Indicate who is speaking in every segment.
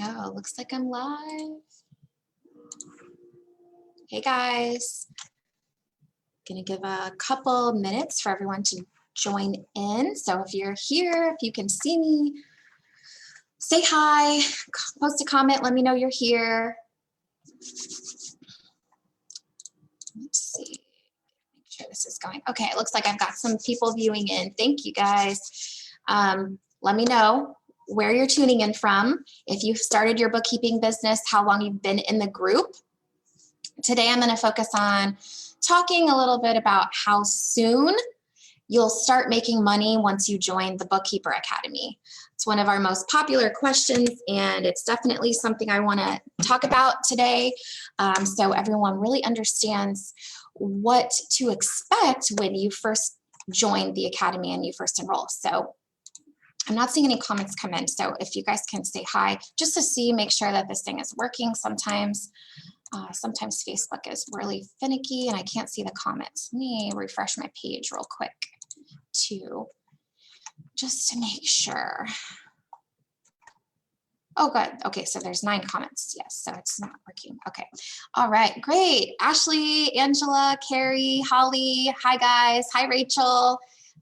Speaker 1: Oh, looks like I'm live. Hey guys, gonna give a couple minutes for everyone to join in. So if you're here, if you can see me, say hi, post a comment, let me know you're here. Let's see, make sure this is going. Okay, it looks like I've got some people viewing in. Thank you guys. Let me know where you're tuning in from, if you've started your bookkeeping business, how long you've been in the group. Today I'm going to focus on talking a little bit about how soon you'll start making money once you join the Bookkeeper Academy. It's one of our most popular questions, and it's definitely something I want to talk about today, so everyone really understands what to expect when you first join the Academy and you first enroll. So I'm not seeing any comments come in, so if you guys can say hi, just to see, make sure that this thing is working. Sometimes Facebook is really finicky and I can't see the comments. Let me refresh my page real quick just to make sure. Oh, good. Okay, so there's 9 comments. Yes, so it's not working. Okay. All right, great. Ashley, Angela, Carrie, Holly. Hi, guys. Hi, Rachel.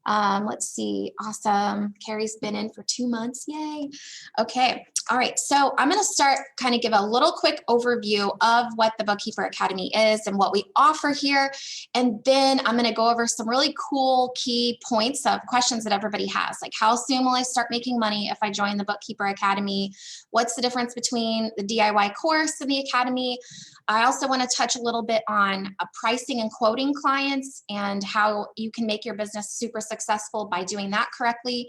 Speaker 1: Let's see. Awesome. Carrie's been in for 2 months. Yay. Okay. All right. So I'm going to start kind of give a little quick overview of what the Bookkeeper Academy is and what we offer here. And then I'm going to go over some really cool key points of questions that everybody has. Like, how soon will I start making money if I join the Bookkeeper Academy? What's the difference between the DIY course and the Academy? I also want to touch a little bit on pricing and quoting clients and how you can make your business super successful by doing that correctly.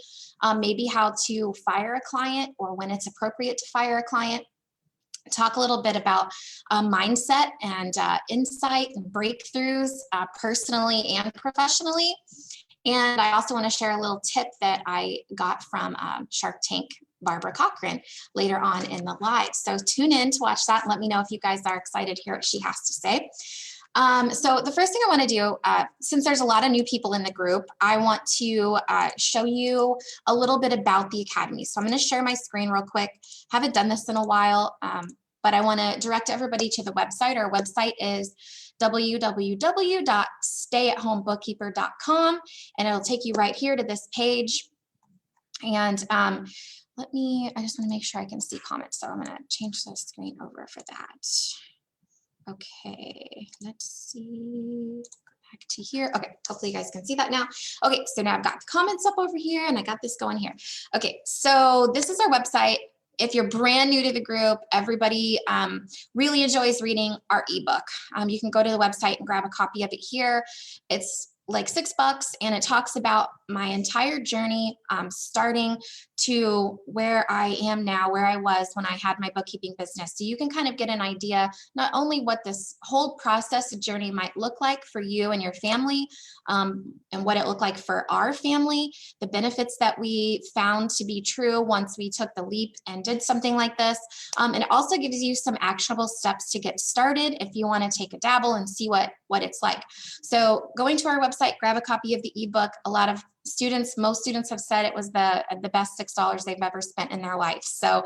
Speaker 1: Maybe how to fire a client or when it's appropriate to fire a client. Talk a little bit about mindset and insight and breakthroughs personally and professionally. And I also want to share a little tip that I got from Shark Tank Barbara Cochran later on in the live. So tune in to watch that and let me know if you guys are excited to hear what she has to say. So the first thing I want to do, since there's a lot of new people in the group, I want to show you a little bit about the Academy. So I'm going to share my screen real quick. Haven't done this in a while, but I want to direct everybody to the website. Our website is www.stayatHomeBookkeeper.com, and it'll take you right here to this page. And I just want to make sure I can see comments. So I'm going to change the screen over for that. Okay, let's see, go back to here. Okay, hopefully you guys can see that now. Okay, so now I've got the comments up over here and I got this going here. Okay, so this is our website. If you're brand new to the group, everybody really enjoys reading our ebook. You can go to the website and grab a copy of it here. It's like $6 and it talks about my entire journey starting to where I am now, where I was when I had my bookkeeping business. So you can kind of get an idea not only what this whole process journey might look like for you and your family, and what it looked like for our family, the benefits that we found to be true once we took the leap and did something like this. And it also gives you some actionable steps to get started if you want to take a dabble and see what it's like. So going to our website, grab a copy of the ebook. A lot of students, most students have said it was the best $6 they've ever spent in their life. So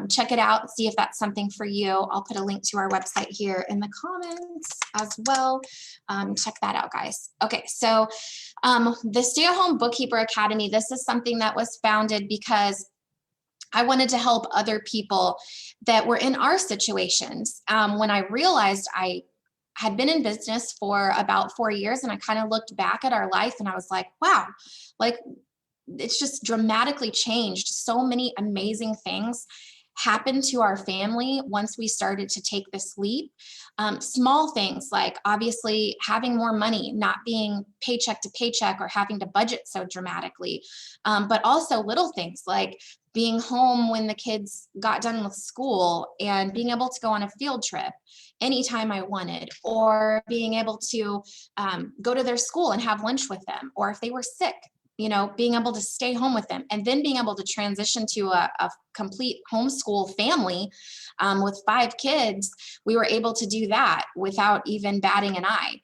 Speaker 1: check it out, see if that's something for you. I'll put a link to our website here in the comments as well. Check that out, guys. Okay, so the Stay at Home Bookkeeper Academy, this is something that was founded because I wanted to help other people that were in our situations. When I realized I had been in business for about 4 years and I kind of looked back at our life and I was like, wow, like it's just dramatically changed. So many amazing things happened to our family once we started to take this leap. Small things like obviously having more money, not being paycheck to paycheck or having to budget so dramatically, but also little things like being home when the kids got done with school and being able to go on a field trip anytime I wanted, or being able to go to their school and have lunch with them, or if they were sick, being able to stay home with them, and then being able to transition to a complete homeschool family with 5 kids. We were able to do that without even batting an eye.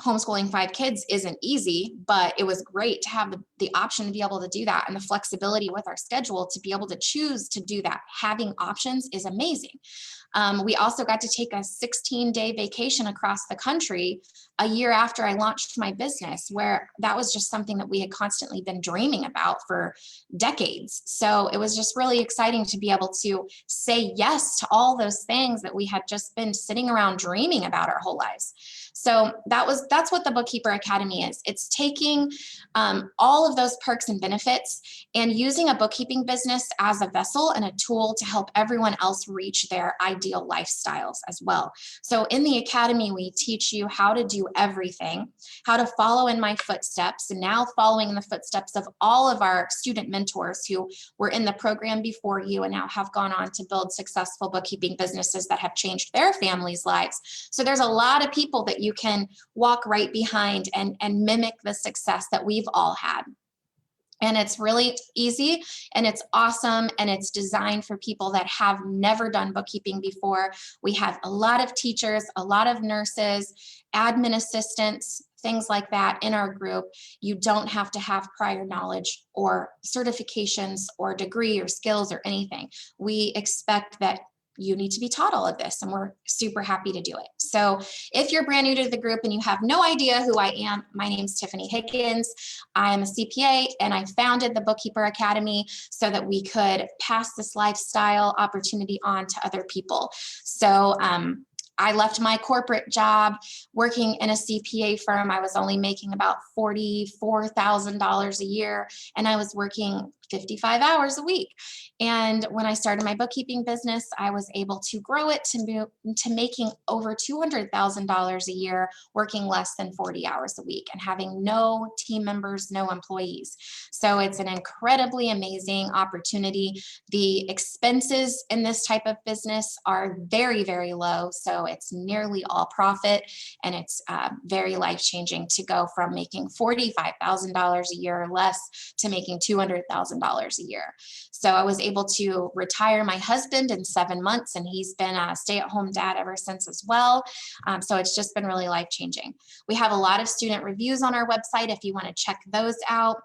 Speaker 1: homeschooling 5 kids isn't easy, but it was great to have the option to be able to do that, and the flexibility with our schedule to be able to choose to do that. Having options is amazing. We also got to take a 16-day vacation across the country a year after I launched my business, where that was just something that we had constantly been dreaming about for decades. So it was just really exciting to be able to say yes to all those things that we had just been sitting around dreaming about our whole lives. So that's what the Bookkeeper Academy is. It's taking all of those perks and benefits and using a bookkeeping business as a vessel and a tool to help everyone else reach their ideal lifestyles as well. So in the Academy, we teach you how to do everything, how to follow in my footsteps, and now following in the footsteps of all of our student mentors who were in the program before you and now have gone on to build successful bookkeeping businesses that have changed their families' lives. So there's a lot of people that you can walk right behind and mimic the success that we've all had. And it's really easy and it's awesome, and it's designed for people that have never done bookkeeping before. We have a lot of teachers, a lot of nurses, admin assistants, things like that in our group. You don't have to have prior knowledge or certifications or degree or skills or anything. We expect that you need to be taught all of this, and we're super happy to do it. So if you're brand new to the group and you have no idea who I am, my name's Tiffany Higgins. I am a CPA, and I founded the Bookkeeper Academy so that we could pass this lifestyle opportunity on to other people. So I left my corporate job working in a CPA firm. I was only making about $44,000 a year, and I was working 55 hours a week. And when I started my bookkeeping business, I was able to grow it to making over $200,000 a year, working less than 40 hours a week and having no team members, no employees. So it's an incredibly amazing opportunity. The expenses in this type of business are very, very low. So it's nearly all profit, and it's very life-changing to go from making $45,000 a year or less to making $200,000 a year. So I was able to retire my husband in 7 months, and he's been a stay-at-home dad ever since as well. So it's just been really life-changing. We have a lot of student reviews on our website if you want to check those out.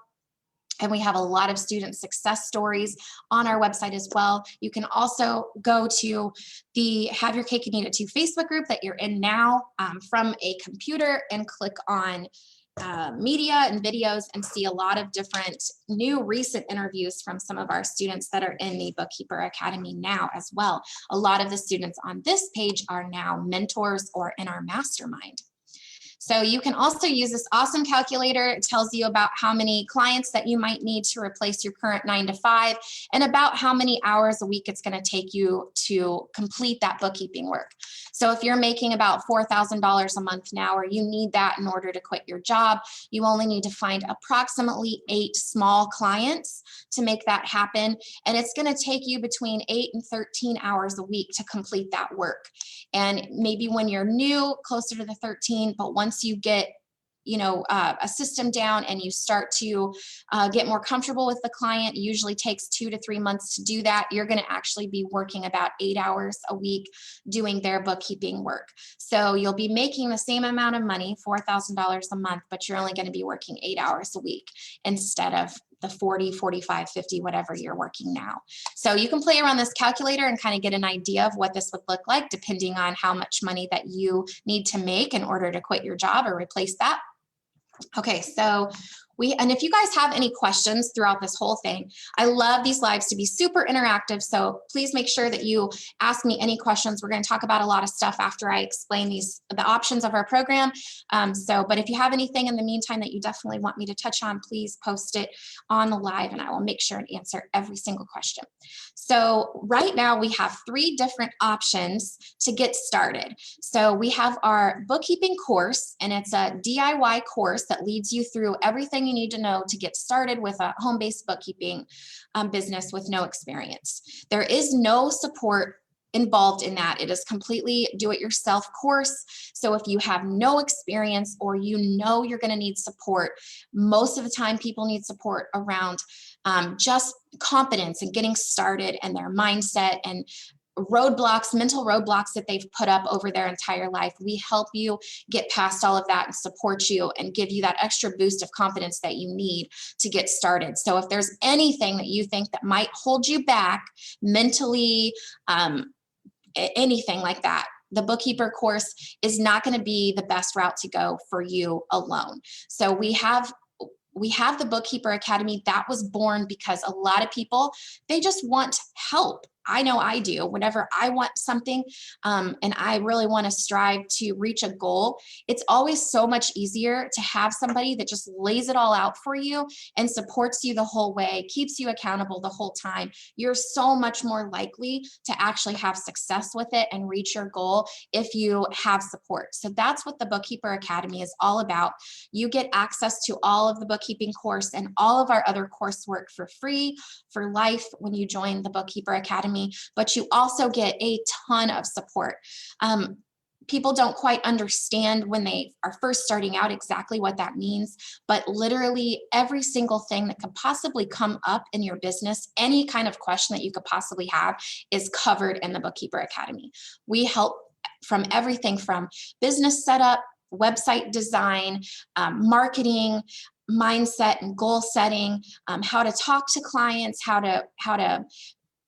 Speaker 1: And we have a lot of student success stories on our website as well. You can also go to the Have Your Cake and Eat It Too Facebook group that you're in now from a computer and click on media and videos and see a lot of different new recent interviews from some of our students that are in the Bookkeeper Academy now as well. A lot of the students on this page are now mentors or in our mastermind. So you can also use this awesome calculator. It tells you about how many clients that you might need to replace your current 9-to-5 and about how many hours a week it's going to take you to complete that bookkeeping work. So if you're making about $4,000 a month now, or you need that in order to quit your job, you only need to find approximately 8 small clients to make that happen. And it's going to take you between 8 and 13 hours a week to complete that work. And maybe when you're new, closer to the 13, but once you get a system down and you start to get more comfortable with the client, it usually takes 2 to 3 months to do that. You're going to actually be working about 8 hours a week doing their bookkeeping work. So you'll be making the same amount of money, $4,000 a month, but you're only going to be working 8 hours a week instead of the 40, 45, 50, whatever you're working now. So you can play around this calculator and kind of get an idea of what this would look like depending on how much money that you need to make in order to quit your job or replace that. Okay, so and if you guys have any questions throughout this whole thing, I love these lives to be super interactive. So please make sure that you ask me any questions. We're going to talk about a lot of stuff after I explain the options of our program. But if you have anything in the meantime that you definitely want me to touch on, please post it on the live and I will make sure and answer every single question. So right now we have 3 different options to get started. So we have our bookkeeping course, and it's a DIY course that leads you through everything you need to know to get started with a home-based bookkeeping business with no experience. There is no support involved in that. It is completely do-it-yourself course. So if you have no experience or you're going to need support, most of the time people need support around just confidence and getting started and their mindset and roadblocks, mental roadblocks that they've put up over their entire life. We help you get past all of that and support you and give you that extra boost of confidence that you need to get started. So if there's anything that you think that might hold you back mentally, anything like that, the Bookkeeper course is not going to be the best route to go for you alone. So we have the Bookkeeper Academy that was born because a lot of people, they just want help. I know I do. Whenever I want something and I really want to strive to reach a goal, it's always so much easier to have somebody that just lays it all out for you and supports you the whole way, keeps you accountable the whole time. You're so much more likely to actually have success with it and reach your goal if you have support. So that's what the Bookkeeper Academy is all about. You get access to all of the bookkeeping course and all of our other coursework for free for life when you join the Bookkeeper Academy. But you also get a ton of support. People don't quite understand when they are first starting out exactly what that means, but literally every single thing that could possibly come up in your business, any kind of question that you could possibly have, is covered in the Bookkeeper Academy. We help from everything from business setup, website design, marketing, mindset and goal setting, how to talk to clients, how to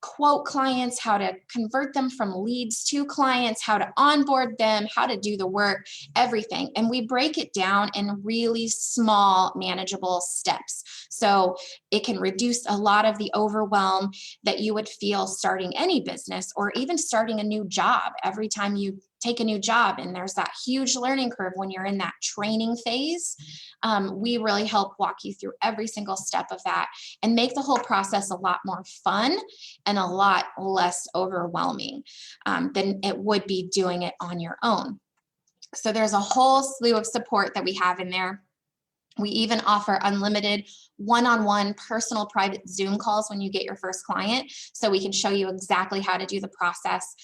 Speaker 1: quote clients, how to convert them from leads to clients, how to onboard them, how to do the work, everything. And we break it down in really small, manageable steps. So it can reduce a lot of the overwhelm that you would feel starting any business or even starting a new job. Every time you take a new job and there's that huge learning curve when you're in that training phase, we really help walk you through every single step of that and make the whole process a lot more fun and a lot less overwhelming than it would be doing it on your own. So there's a whole slew of support that we have in there. We even offer unlimited one-on-one personal private Zoom calls when you get your first client, so we can show you exactly how to do the process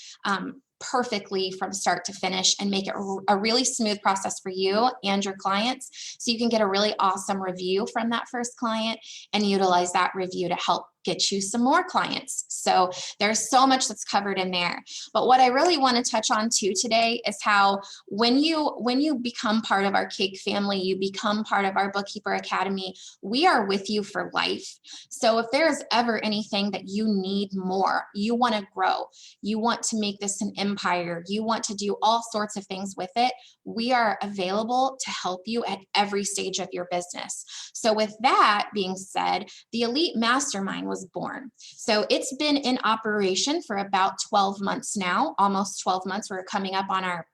Speaker 1: perfectly from start to finish and make it a really smooth process for you and your clients, so you can get a really awesome review from that first client and utilize that review to help get you some more clients. So there's so much that's covered in there. But what I really want to touch on too today is how when you become part of our Cake family, you become part of our Bookkeeper Academy, we are with you for life. So if there's ever anything that you need more, you want to grow, you want to make this an empire, you want to do all sorts of things with it, we are available to help you at every stage of your business. So with that being said, the Elite Mastermind was born. So it's been in operation for about 12 months now, almost 12 months. We're coming up on our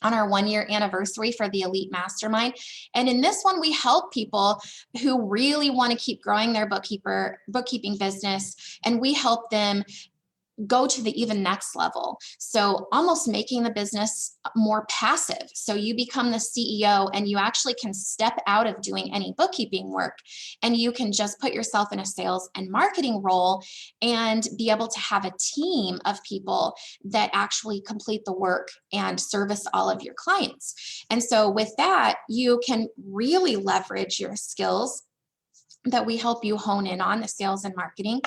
Speaker 1: 1-year anniversary for the Elite Mastermind. And in this one, we help people who really want to keep growing their bookkeeping business, and we help them go to the even next level. So almost making the business more passive. So you become the CEO and you actually can step out of doing any bookkeeping work and you can just put yourself in a sales and marketing role and be able to have a team of people that actually complete the work and service all of your clients. And so with that, you can really leverage your skills that we help you hone in on, the sales and marketing,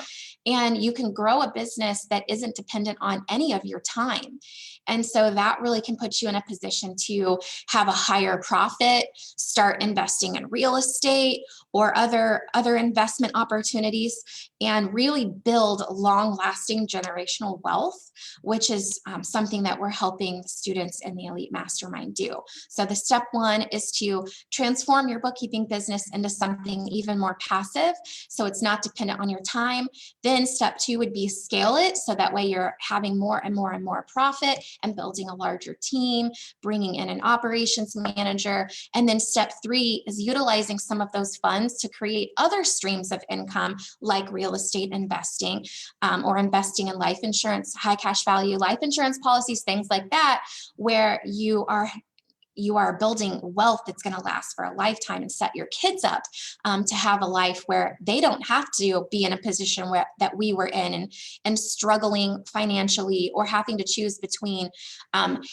Speaker 1: and you can grow a business that isn't dependent on any of your time. And so that really can put you in a position to have a higher profit, start investing in real estate or other investment opportunities, and really build long-lasting generational wealth, which is something that we're helping students in the Elite Mastermind do. So the step one is to transform your bookkeeping business into something even more passive, so it's not dependent on your time. Then step two would be scale it, so that way you're having more and more and more profit and building a larger team, bringing in an operations manager. And then step three is utilizing some of those funds to create other streams of income, like real estate investing or investing in life insurance, high cash value life insurance policies, things like that, where you are building wealth that's going to last for a lifetime and set your kids up to have a life where they don't have to be in a position that we were in and struggling financially or having to choose between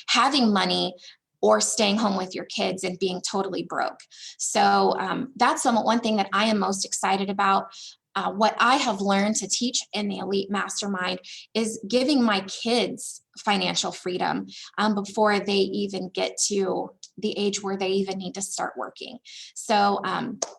Speaker 1: having money or staying home with your kids and being totally broke. So that's one thing that I am most excited about. what I have learned to teach in the Elite Mastermind is giving my kids financial freedom before they even get to the age where they even need to start working. So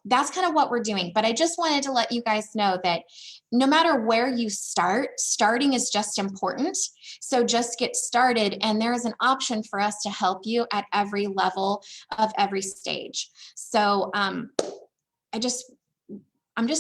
Speaker 1: that's kind of what we're doing. But I just wanted to let you guys know that no matter where you start, starting is just important. So just get started, and there is an option for us to help you at every level of every stage. So I'm just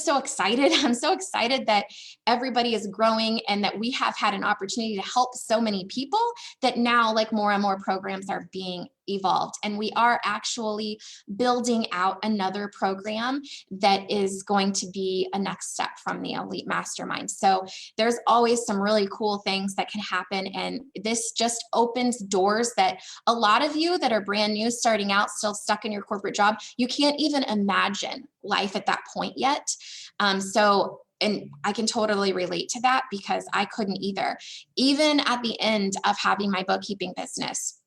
Speaker 1: so excited. I'm so excited that everybody is growing and that we have had an opportunity to help so many people that now like more and more programs are being evolved. And we are actually building out another program that is going to be a next step from the Elite Mastermind. So there's always some really cool things that can happen. And this just opens doors that a lot of you that are brand new, starting out, still stuck in your corporate job, you can't even imagine life at that point yet. And I can totally relate to that because I couldn't either. Even at the end of having my bookkeeping business,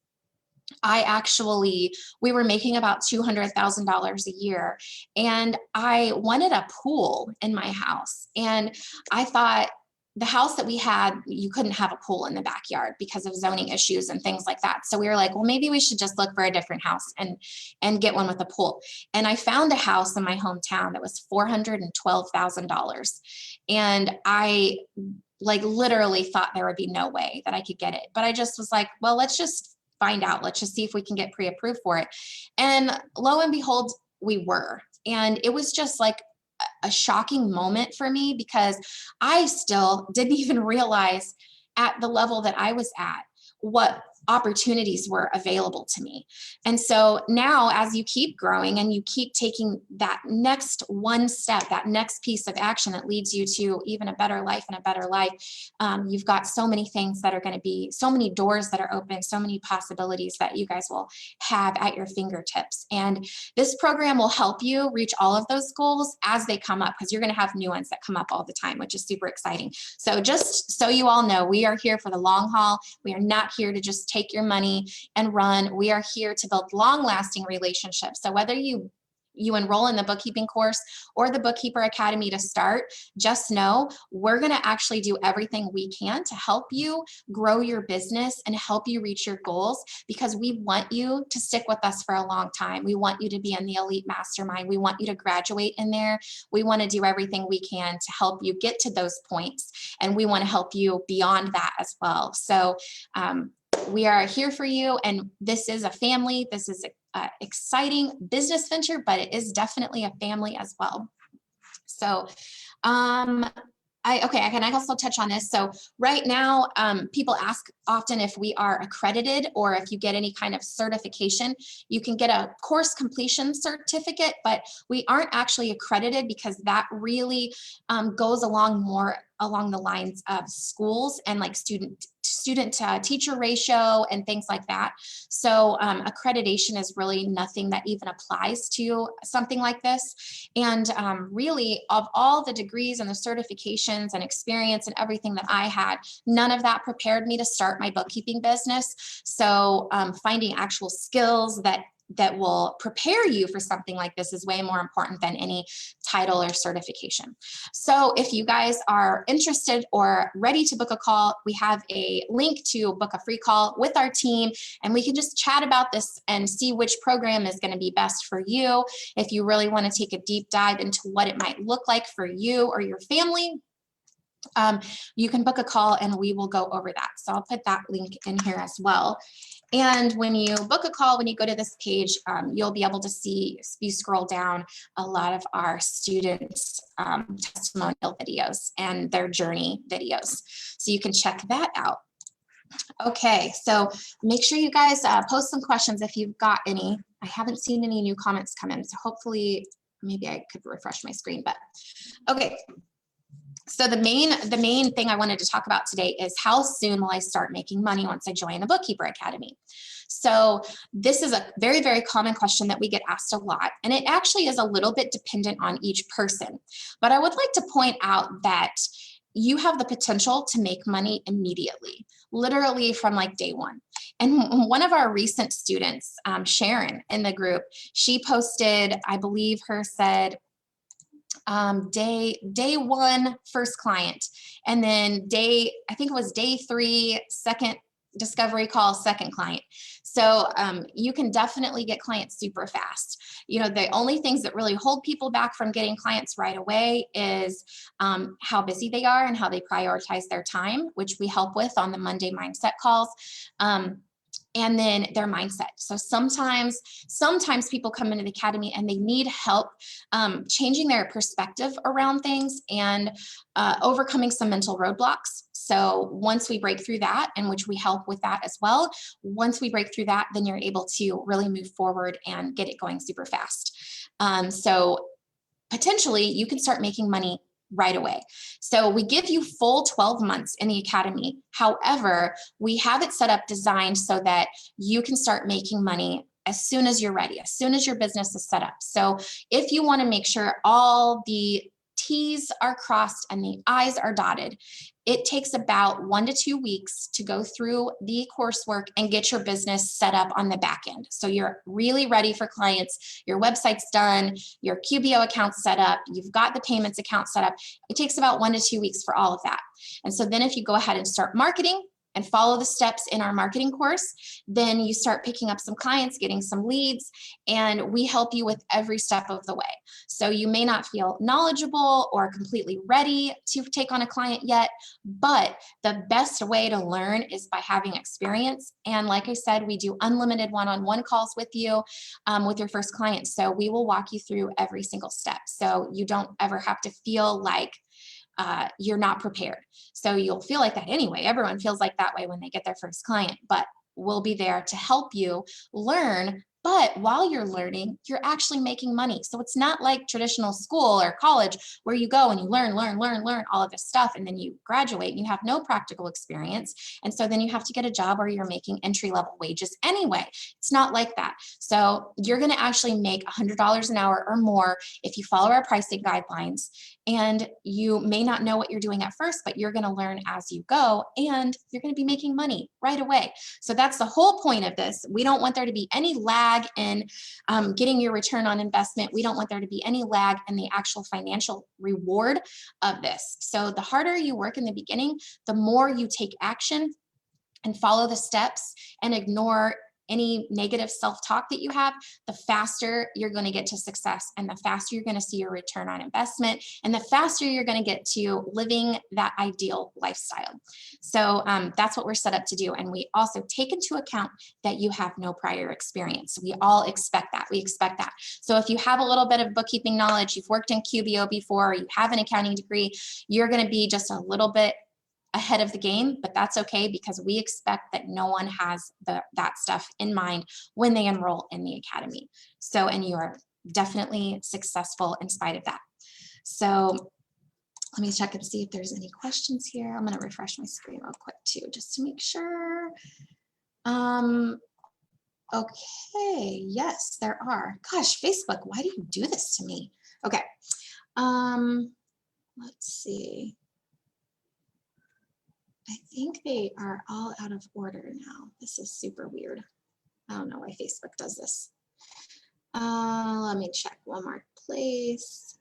Speaker 1: we were making about $200,000 a year, and I wanted a pool in my house. And I thought the house that we had, you couldn't have a pool in the backyard because of zoning issues and things like that. So we were like, well, maybe we should just look for a different house and get one with a pool. And I found a house in my hometown that was $412,000. And I like literally thought there would be no way that I could get it. But I just was like, well, let's just find out. Let's just see if we can get pre-approved for it. And lo and behold, we were. And it was just like a shocking moment for me because I still didn't even realize at the level that I was at what opportunities were available to me. And so now as you keep growing and you keep taking that next one step, that next piece of action that leads you to even a better life and a better life, you've got so many things that are going to be, so many doors that are open, so many possibilities that you guys will have at your fingertips. And this program will help you reach all of those goals as they come up, because you're going to have new ones that come up all the time, which is super exciting. So just so you all know, we are here for the long haul. We are not here to just take your money and run. We are here to build long-lasting relationships. So whether you enroll in the bookkeeping course or the Bookkeeper Academy to start, just know we're going to actually do everything we can to help you grow your business and help you reach your goals, because we want you to stick with us for a long time. We want you to be in the Elite Mastermind. We want you to graduate in there. We want to do everything we can to help you get to those points, and we want to help you beyond that as well. So we are here for you, and this is a family. This is an exciting business venture, but it is definitely a family as well. So I can also touch on this. So right now, people ask often if we are accredited or if you get any kind of certification. You can get a course completion certificate, but we aren't actually accredited because that really goes along more along the lines of schools and like student to teacher ratio and things like that. So accreditation is really nothing that even applies to something like this. And really, of all the degrees and the certifications and experience and everything that I had, none of that prepared me to start my bookkeeping business. So finding actual skills that will prepare you for something like this is way more important than any title or certification. So if you guys are interested or ready to book a call, we have a link to book a free call with our team, and we can just chat about this and see which program is going to be best for you. If you really want to take a deep dive into what it might look like for you or your family, you can book a call and we will go over that. So I'll put that link in here as well. And when you book a call, when you go to this page, you'll be able to see, if you scroll down, a lot of our students' testimonial videos and their journey videos. So you can check that out. Okay, so make sure you guys post some questions if you've got any. I haven't seen any new comments come in, so hopefully maybe I could refresh my screen, but okay. So the main thing I wanted to talk about today is how soon will I start making money once I join the Bookkeeper Academy? So this is a very, very common question that we get asked a lot, and it actually is a little bit dependent on each person. But I would like to point out that you have the potential to make money immediately, literally from like day one. And one of our recent students, Sharon in the group, she posted, I believe her said, day one, first client, and then I think it was day 3, second discovery call, second client. So you can definitely get clients super fast. You know, the only things that really hold people back from getting clients right away is how busy they are and how they prioritize their time, which we help with on the Monday mindset calls. And then their mindset. So sometimes people come into the academy and they need help changing their perspective around things and overcoming some mental roadblocks. So once we break through that, and which we help with that as well, once we break through that, then you're able to really move forward and get it going super fast. So potentially you can start making money right away. So we give you full 12 months in the academy. However, we have it set up, designed so that you can start making money as soon as you're ready, as soon as your business is set up. So if you want to make sure all the T's are crossed and the I's are dotted, it takes about 1 to 2 weeks to go through the coursework and get your business set up on the back end. So you're really ready for clients, your website's done, your QBO account's set up, you've got the payments account set up. It takes about 1 to 2 weeks for all of that. And so then if you go ahead and start marketing and follow the steps in our marketing course, then you start picking up some clients, getting some leads, and we help you with every step of the way. So you may not feel knowledgeable or completely ready to take on a client yet, but the best way to learn is by having experience. And like I said, we do unlimited one-on-one calls with you with your first client. So we will walk you through every single step. So you don't ever have to feel like you're not prepared. So you'll feel like that anyway. Everyone feels like that way when they get their first client, but we'll be there to help you learn. But while you're learning, you're actually making money. So it's not like traditional school or college where you go and you learn all of this stuff, and then you graduate and you have no practical experience. And so then you have to get a job where you're making entry-level wages anyway. It's not like that. So you're going to actually make $100 an hour or more if you follow our pricing guidelines. And you may not know what you're doing at first, but you're going to learn as you go, and you're going to be making money right away. So that's the whole point of this. We don't want there to be any lag in getting your return on investment. We don't want there to be any lag in the actual financial reward of this. So the harder you work in the beginning, the more you take action and follow the steps and ignore any negative self-talk that you have, the faster you're going to get to success, and the faster you're going to see your return on investment, and the faster you're going to get to living that ideal lifestyle. So that's what we're set up to do. And we also take into account that you have no prior experience. We all expect that. We expect that. So if you have a little bit of bookkeeping knowledge, you've worked in QBO before, or you have an accounting degree, you're going to be just a little bit ahead of the game, but that's okay, because we expect that no one has that stuff in mind when they enroll in the academy. So, and you are definitely successful in spite of that. So let me check and see if there's any questions here. I'm going to refresh my screen real quick too, just to make sure. Okay, yes, there are. Gosh, Facebook, why do you do this to me? Okay, let's see. I think they are all out of order now. This is super weird. I don't know why Facebook does this. Let me check one more place.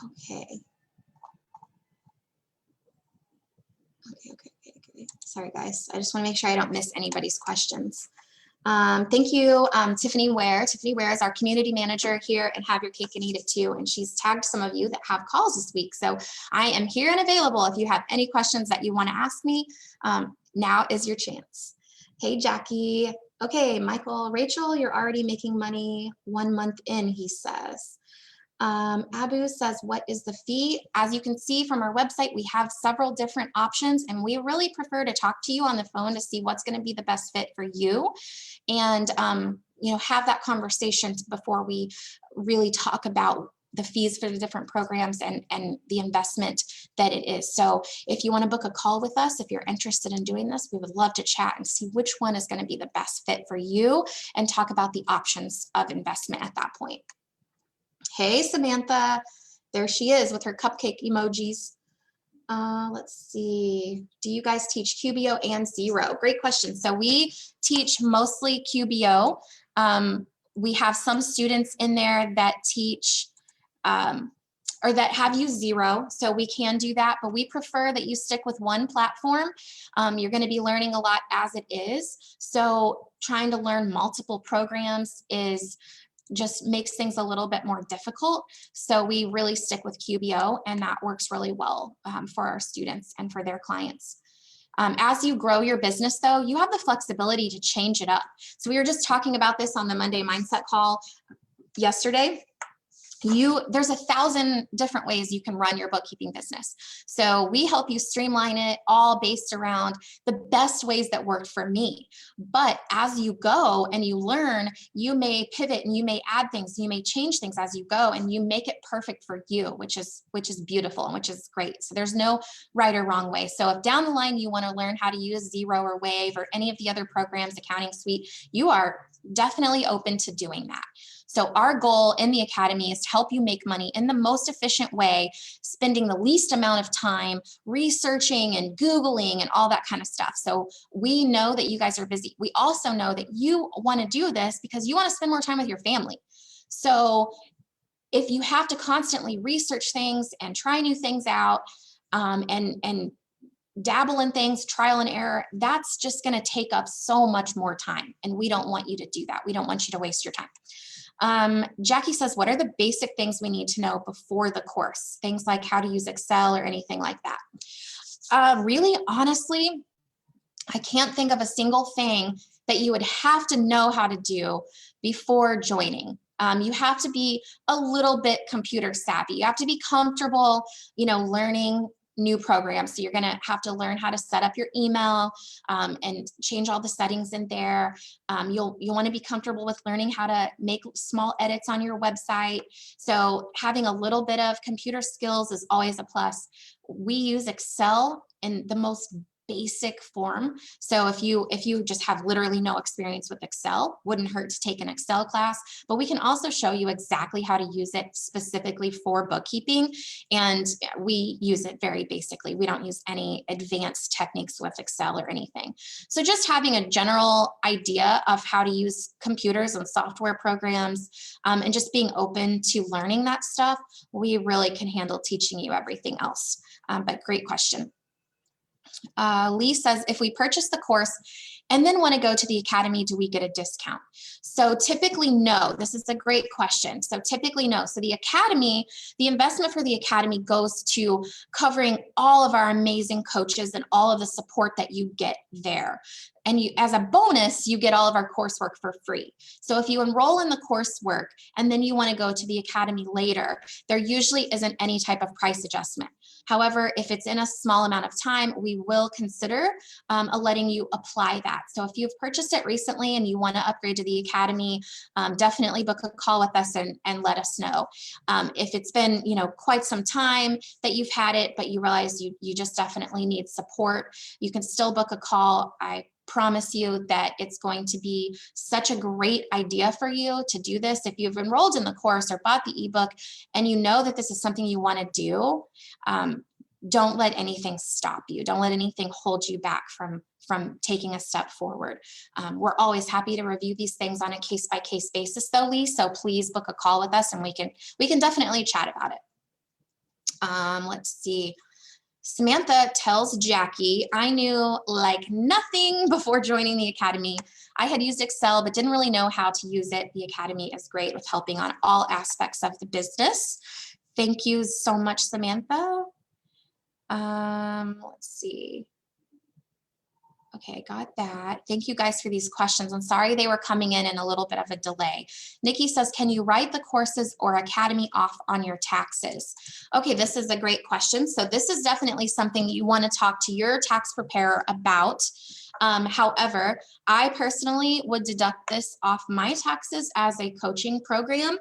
Speaker 1: Okay. Okay. Sorry, guys. I just want to make sure I don't miss anybody's questions. Thank you, Tiffany Ware. Tiffany Ware is our community manager here at Have Your Cake and Eat It Too, and she's tagged some of you that have calls this week. So I am here and available if you have any questions that you want to ask me. Now is your chance. Hey, Jackie. Okay, Michael, Rachel, you're already making money 1 month in, he says. Abu says, what is the fee? As you can see from our website, we have several different options, and we really prefer to talk to you on the phone to see what's going to be the best fit for you, and have that conversation before we really talk about the fees for the different programs and the investment that it is. So if you want to book a call with us, if you're interested in doing this, we would love to chat and see which one is going to be the best fit for you and talk about the options of investment at that point. Hey, Samantha, there she is with her cupcake emojis. Let's see, do you guys teach QBO and Zero? Great question. So we teach mostly QBO. We have some students in there that teach or that have used Xero. So we can do that, but we prefer that you stick with one platform. You're going to be learning a lot as it is. So trying to learn multiple programs just makes things a little bit more difficult. So we really stick with QBO, and that works really well for our students and for their clients. As you grow your business, though, you have the flexibility to change it up. So we were just talking about this on the Monday Mindset call yesterday. There's 1,000 different ways you can run your bookkeeping business. So we help you streamline it, all based around the best ways that worked for me. But as you go and you learn, you may pivot and you may add things, you may change things as you go, and you make it perfect for you, which is beautiful and which is great. So there's no right or wrong way. So if down the line you want to learn how to use Xero or Wave or any of the other programs, accounting suite, you are definitely open to doing that. So our goal in the Academy is to help you make money in the most efficient way, spending the least amount of time researching and Googling and all that kind of stuff. So we know that you guys are busy. We also know that you want to do this because you want to spend more time with your family. So if you have to constantly research things and try new things out and dabble in things, trial and error, that's just going to take up so much more time. And we don't want you to do that. We don't want you to waste your time. Jackie says, what are the basic things we need to know before the course? Things like how to use Excel or anything like that. Really, honestly, I can't think of a single thing that you would have to know how to do before joining. You have to be a little bit computer savvy. You have to be comfortable, learning new programs. So you're going to have to learn how to set up your email and change all the settings in there. You'll want to be comfortable with learning how to make small edits on your website. So having a little bit of computer skills is always a plus. We use Excel in the most basic form. So if you just have literally no experience with Excel, wouldn't hurt to take an Excel class, but we can also show you exactly how to use it specifically for bookkeeping. And we use it very basically. We don't use any advanced techniques with Excel or anything. So just having a general idea of how to use computers and software programs and just being open to learning that stuff, we really can handle teaching you everything else. But great question. Lee says, if we purchase the course and then want to go to the Academy, do we get a discount? So typically, no. This is a great question. So typically, no. So the Academy, the investment for the Academy goes to covering all of our amazing coaches and all of the support that you get there. And you, as a bonus, you get all of our coursework for free. So if you enroll in the coursework and then you want to go to the Academy later, there usually isn't any type of price adjustment. However, if it's in a small amount of time, we will consider letting you apply that. So if you've purchased it recently and you want to upgrade to the Academy, definitely book a call with us and let us know. If it's been quite some time that you've had it, but you realize you just definitely need support, you can still book a call. I promise you that it's going to be such a great idea for you to do this. If you've enrolled in the course or bought the ebook and you know that this is something you want to do, don't let anything stop you. Don't let anything hold you back from taking a step forward. We're always happy to review these things on a case-by-case basis though, Lee, so please book a call with us and we can definitely chat about it. Let's see. Samantha tells Jackie, I knew like nothing before joining the Academy. I had used Excel, but didn't really know how to use it. The Academy is great with helping on all aspects of the business. Thank you so much, Samantha. Let's see. Okay, got that. Thank you guys for these questions. I'm sorry they were coming in a little bit of a delay. Nikki says, can you write the courses or Academy off on your taxes? Okay, this is a great question. So this is definitely something you want to talk to your tax preparer about. However, I personally would deduct this off my taxes as a coaching program.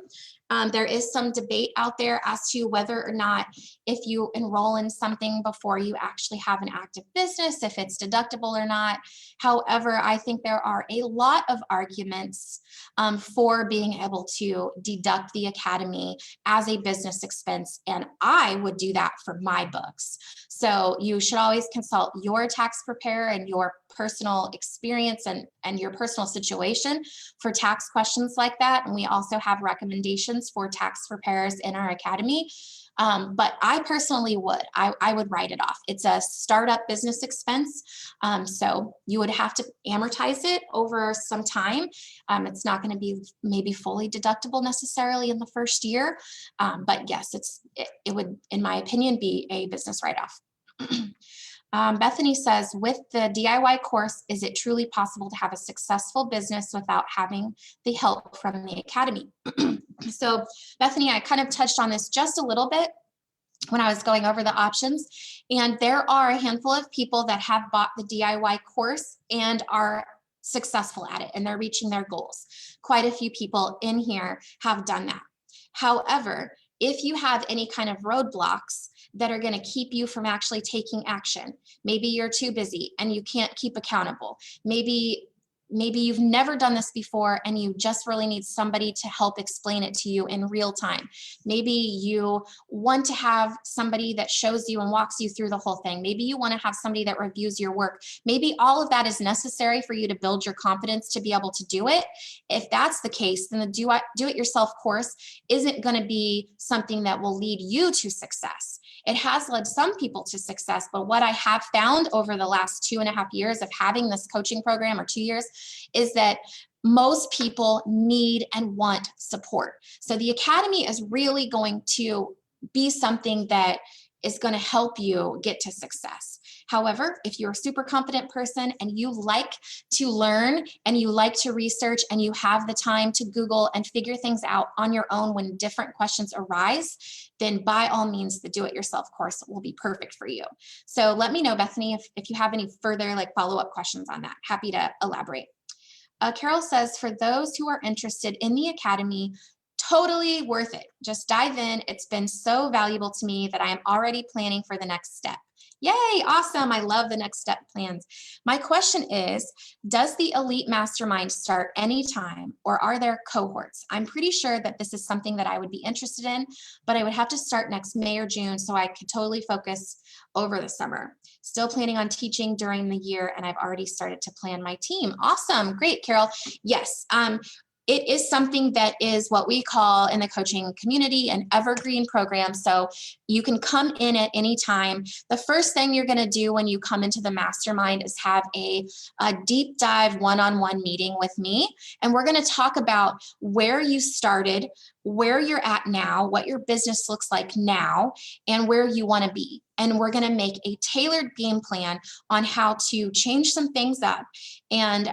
Speaker 1: There is some debate out there as to whether or not if you enroll in something before you actually have an active business, if it's deductible or not. However, I think there are a lot of arguments for being able to deduct the Academy as a business expense, and I would do that for my books. So you should always consult your tax preparer and your personal experience and your personal situation for tax questions like that. And we also have recommendations questions for tax preparers in our academy. But I personally would. I would write it off. It's a startup business expense. So you would have to amortize it over some time. It's not going to be maybe fully deductible necessarily in the first year. But yes, it would, in my opinion, be a business write-off. Bethany says, with the DIY course, is it truly possible to have a successful business without having the help from the academy? So Bethany, I kind of touched on this just a little bit when I was going over the options, and there are a handful of people that have bought the DIY course and are successful at it, and they're reaching their goals. Quite a few people in here have done that. However, if you have any kind of roadblocks that are going to keep you from actually taking action, maybe you're too busy and you can't keep accountable. Maybe you've never done this before and you just really need somebody to help explain it to you in real time. Maybe you want to have somebody that shows you and walks you through the whole thing. Maybe you want to have somebody that reviews your work. Maybe all of that is necessary for you to build your confidence to be able to do it. If that's the case, then the do-it-yourself course isn't going to be something that will lead you to success. It has led some people to success, but what I have found over the last 2.5 years of having this coaching program, or 2 years, is that most people need and want support. So the academy is really going to be something that is going to help you get to success. However, if you're a super confident person and you like to learn and you like to research and you have the time to Google and figure things out on your own when different questions arise, then by all means, the do-it-yourself course will be perfect for you. So let me know, Bethany, if you have any further follow-up questions on that. Happy to elaborate. Carol says, for those who are interested in the academy, totally worth it. Just dive in. It's been so valuable to me that I am already planning for the next step. Yay, awesome. I love the next step plans. My question is, does the Elite Mastermind start anytime, or are there cohorts? I'm pretty sure that this is something that I would be interested in, but I would have to start next May or June so I could totally focus over the summer. Still planning on teaching during the year, and I've already started to plan my team. Awesome. Great, Carol. Yes. It is something that is what we call in the coaching community an evergreen program. So you can come in at any time. The first thing you're going to do when you come into the mastermind is have a deep dive one-on-one meeting with me. And we're going to talk about where you started, where you're at now, what your business looks like now, and where you want to be. And we're going to make a tailored game plan on how to change some things up and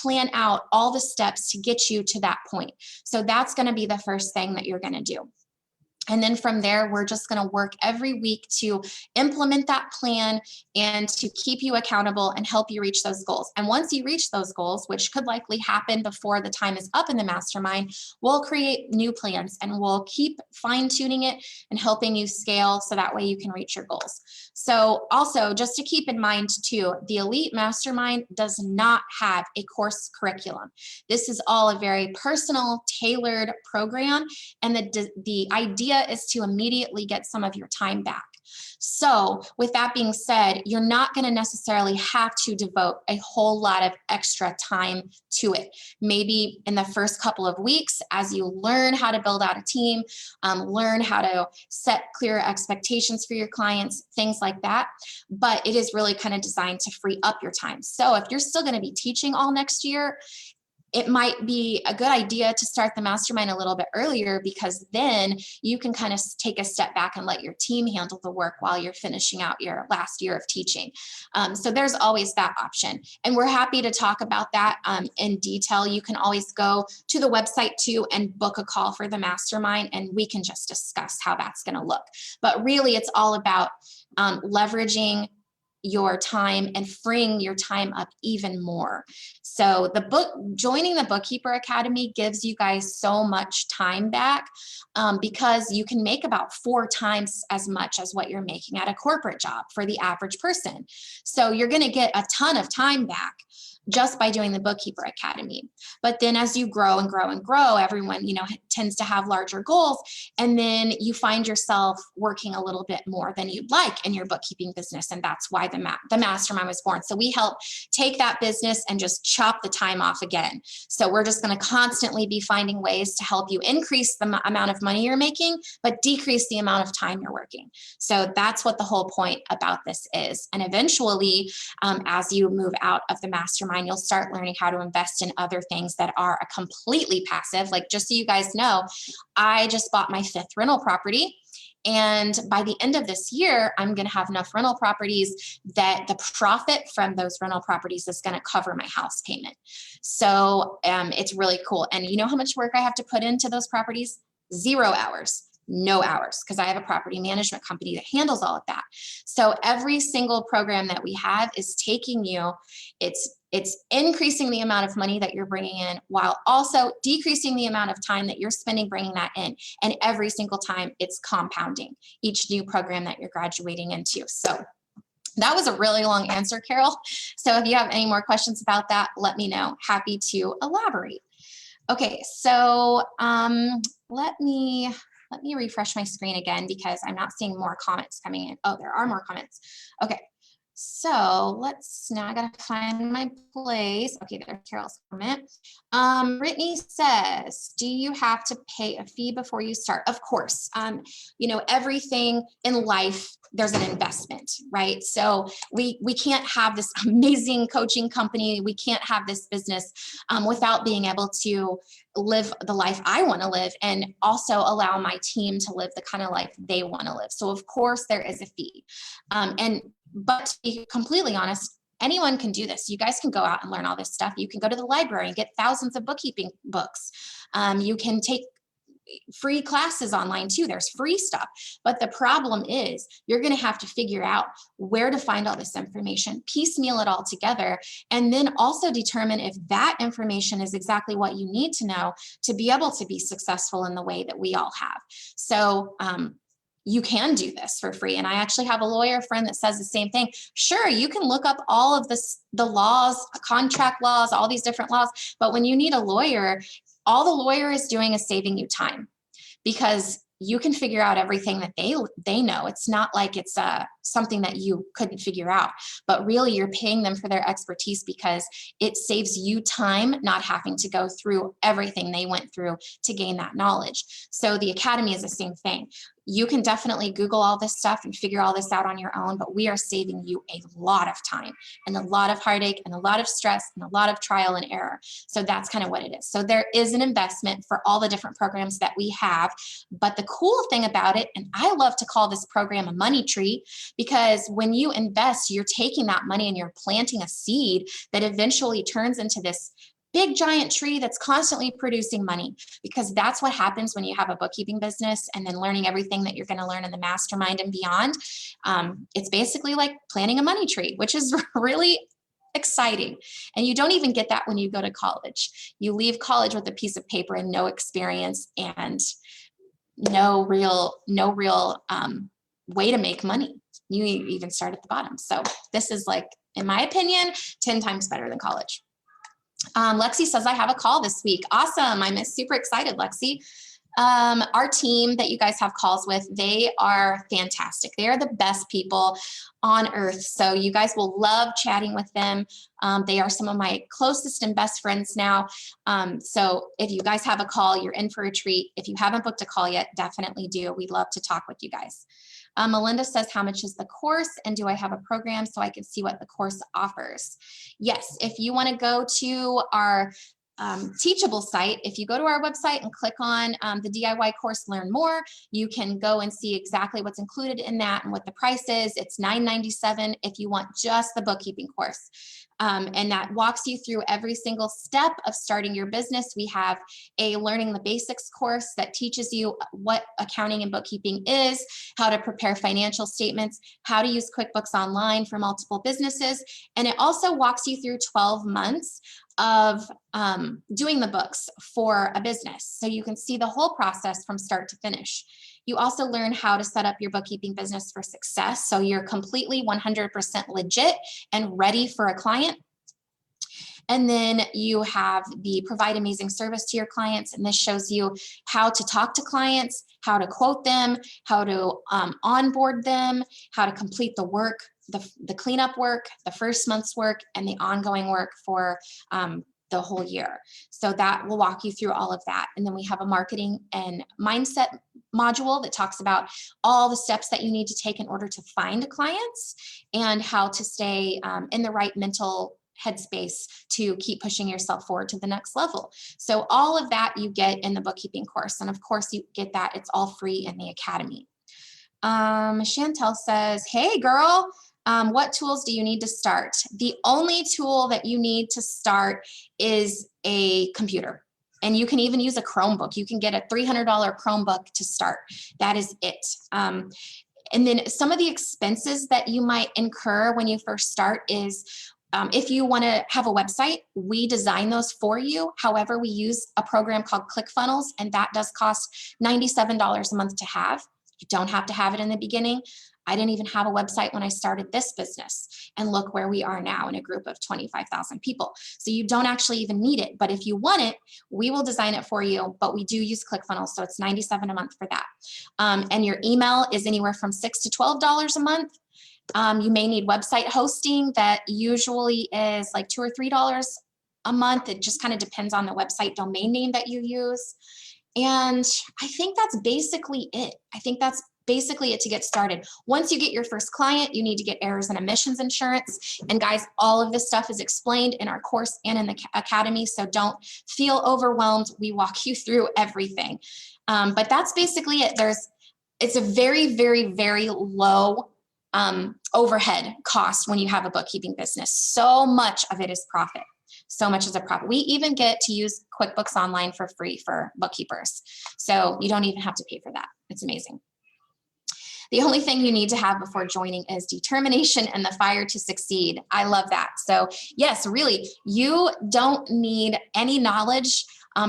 Speaker 1: plan out all the steps to get you to that point. So that's going to be the first thing that you're going to do. And then from there, we're just going to work every week to implement that plan and to keep you accountable and help you reach those goals. And once you reach those goals, which could likely happen before the time is up in the mastermind, we'll create new plans and we'll keep fine-tuning it and helping you scale so that way you can reach your goals. So also, just to keep in mind too, the Elite Mastermind does not have a course curriculum. This is all a very personal, tailored program, and the idea is to immediately get some of your time back. So with that being said, you're not going to necessarily have to devote a whole lot of extra time to it. Maybe in the first couple of weeks, as you learn how to build out a team, learn how to set clear expectations for your clients, things like that. But it is really kind of designed to free up your time. So if you're still going to be teaching all next year, it might be a good idea to start the mastermind a little bit earlier, because then you can kind of take a step back and let your team handle the work while you're finishing out your last year of teaching. So there's always that option. And we're happy to talk about that in detail. You can always go to the website too and book a call for the mastermind, and we can just discuss how that's going to look. But really, it's all about leveraging your time and freeing your time up even more. So joining the Bookkeeper Academy gives you guys so much time back because you can make about 4 times as much as what you're making at a corporate job for the average person. So you're going to get a ton of time back just by doing the Bookkeeper Academy. But then as you grow and grow and grow, everyone, tends to have larger goals. And then you find yourself working a little bit more than you'd like in your bookkeeping business. And that's why why the mastermind was born. So we help take that business and just chop the time off again. So we're just going to constantly be finding ways to help you increase the amount of money you're making, but decrease the amount of time you're working. So that's what the whole point about this is. And eventually, as you move out of the mastermind, you'll start learning how to invest in other things that are a completely passive. Like, just so you guys know, I just bought my 5th rental property. And by the end of this year, I'm going to have enough rental properties that the profit from those rental properties is going to cover my house payment. So it's really cool. And you know how much work I have to put into those properties? 0 hours. No hours, because I have a property management company that handles all of that. So every single program that we have is taking you, it's increasing the amount of money that you're bringing in while also decreasing the amount of time that you're spending bringing that in. And every single time it's compounding each new program that you're graduating into. So that was a really long answer, Carol. So if you have any more questions about that, let me know. Happy to elaborate. Okay, so let me refresh my screen again because I'm not seeing more comments coming in. Oh, there are more comments. Okay, so now I gotta find my place. Okay, there's Carol's comment. Brittany says, do you have to pay a fee before you start? Of course. You know, everything in life, there's an investment, right? So we can't have this amazing coaching company. We can't have this business without being able to live the life I want to live and also allow my team to live the kind of life they want to live. So of course there is a fee. But to be completely honest, anyone can do this. You guys can go out and learn all this stuff. You can go to the library and get thousands of bookkeeping books. You can take free classes online too. There's free stuff. But the problem is you're going to have to figure out where to find all this information, piecemeal it all together, and then also determine if that information is exactly what you need to know to be able to be successful in the way that we all have. So, you can do this for free. And I actually have a lawyer friend that says the same thing. Sure, you can look up all of the laws, contract laws, all these different laws. But when you need a lawyer, all the lawyer is doing is saving you time, because you can figure out everything that they know. It's not like it's something that you couldn't figure out, but really you're paying them for their expertise because it saves you time not having to go through everything they went through to gain that knowledge. So the Academy is the same thing. You can definitely Google all this stuff and figure all this out on your own, but we are saving you a lot of time and a lot of heartache and a lot of stress and a lot of trial and error. So that's kind of what it is. So there is an investment for all the different programs that we have, but the cool thing about it, and I love to call this program a money tree, because when you invest, you're taking that money and you're planting a seed that eventually turns into this big giant tree that's constantly producing money, because that's what happens when you have a bookkeeping business and then learning everything that you're going to learn in the mastermind and beyond. It's basically like planting a money tree, which is really exciting. And you don't even get that when you go to college. You leave college with a piece of paper and no experience and no real way to make money. You even start at the bottom. So this is, like, in my opinion, 10 times better than college. Lexi says, I have a call this week. Awesome. I'm super excited, Lexi. Our team that you guys have calls with, they are fantastic. They are the best people on earth. So you guys will love chatting with them. They are some of my closest and best friends now. So if you guys have a call, you're in for a treat. If you haven't booked a call yet, definitely do. We'd love to talk with you guys. Melinda says, how much is the course? And do I have a program so I can see what the course offers? Yes, if you want to go to our Teachable site, if you go to our website and click on the DIY course, learn more, you can go and see exactly what's included in that and what the price is. It's $9.97 if you want just the bookkeeping course. And that walks you through every single step of starting your business. We have a Learning the Basics course that teaches you what accounting and bookkeeping is, how to prepare financial statements, how to use QuickBooks Online for multiple businesses. And it also walks you through 12 months of doing the books for a business. So you can see the whole process from start to finish. You also learn how to set up your bookkeeping business for success. So you're completely 100% legit and ready for a client. And then you have the provide amazing service to your clients. And this shows you how to talk to clients, how to quote them, how to onboard them, how to complete the work, the cleanup work, the first month's work, and the ongoing work for the whole year. So that will walk you through all of that. And then we have a marketing and mindset module that talks about all the steps that you need to take in order to find clients and how to stay in the right mental headspace to keep pushing yourself forward to the next level. So all of that you get in the bookkeeping course. And of course you get that, it's all free in the Academy. Chantel says, hey girl, what tools do you need to start? The only tool that you need to start is a computer. And you can even use a Chromebook. You can get a $300 Chromebook to start. That is it. And then some of the expenses that you might incur when you first start is if you want to have a website, we design those for you. However, we use a program called ClickFunnels, and that does cost $97 a month to have. You don't have to have it in the beginning. I didn't even have a website when I started this business, and look where we are now in a group of 25,000 people. So you don't actually even need it, but if you want it, we will design it for you, but we do use ClickFunnels, so it's $97 a month for that. And your email is anywhere from $6 to $12 a month. You may need website hosting that usually is like $2 or $3 a month. It just kind of depends on the website domain name that you use. And I think that's basically it. I think that's basically it to get started. Once you get your first client, you need to get errors and omissions insurance. And guys, all of this stuff is explained in our course and in the Academy, so don't feel overwhelmed. We walk you through everything. But that's basically it. It's a very, very, very low overhead cost when you have a bookkeeping business. So much of it is profit. So much is a profit. We even get to use QuickBooks Online for free for bookkeepers. So you don't even have to pay for that. It's amazing. The only thing you need to have before joining is determination and the fire to succeed. I love that. So yes, really, you don't need any knowledge,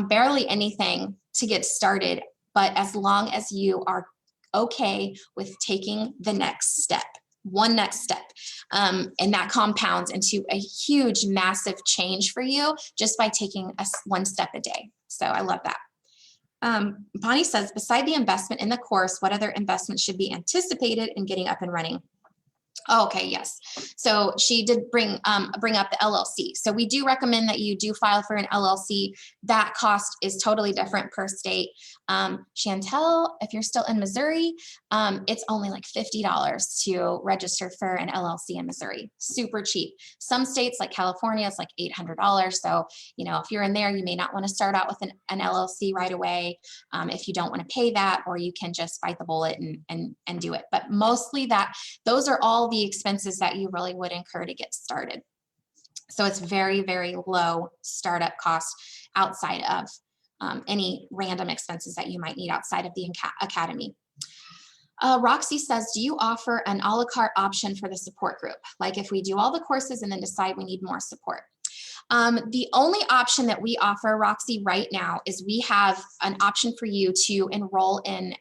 Speaker 1: barely anything to get started, but as long as you are okay with taking the next step, one next step, and that compounds into a huge, massive change for you just by taking one step a day. So I love that. Bonnie says, beside the investment in the course, what other investments should be anticipated in getting up and running? Okay, yes. So she did bring up the LLC. So we do recommend that you do file for an LLC. That cost is totally different per state. Chantel, if you're still in Missouri, it's only like $50 to register for an LLC in Missouri. Super cheap. Some states like California, it's like $800. So, you know, if you're in there, you may not want to start out with an LLC right away if you don't want to pay that, or you can just bite the bullet and do it. But mostly those are all the expenses that you really would incur to get started. So it's very, very low startup cost outside of any random expenses that you might need outside of the Academy. Roxy says, do you offer an a la carte option for the support group? Like if we do all the courses and then decide we need more support. The only option that we offer, Roxy, right now is we have an option for you to enroll in